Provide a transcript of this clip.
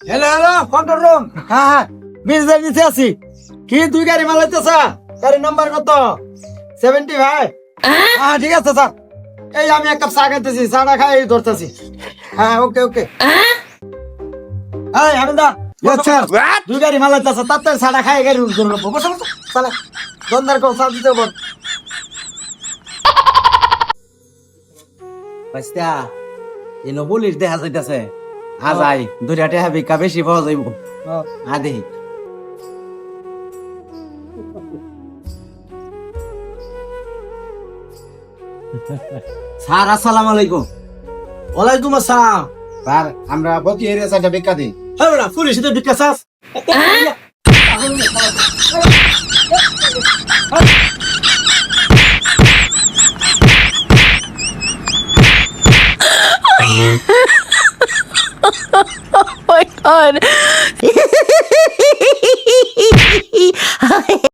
Hello hello control room. হ্যাঁ হ্যাঁ মির্জার নিচে আছি। কি তুই গাড়ি মালাইতেছ? গাড়ির নাম্বার কত? 75। হ্যাঁ ঠিক আছে স্যার। এই আমি এক কাপ চা খাইতেছি, চাটা খাই ধরতেছি। হ্যাঁ ওকে ওকে। এই হামিদা তুই গাড়ি মালাইতেছ, তাড়াতাড়ি চাটা খাই গাড়ি ধরবো। বসো বসো চালা দন্দার কো চা দিতে বল। বাইস্তা এনো পুলিশ দেখা যাইতাছে। আজাই দুইটা টাকা ভিক্ষা বেশি পাওয়া যাইব। আদে স্যার আসসালামু আলাইকুম। ওয়ালাইকুম আসসালাম। স্যার আমরা বকি এরিয়া সাইডে ভিক্ষা দিই। হ্যাঁ বেটা পুলিশ এতে ভিক্ষা চাস? Oh my god.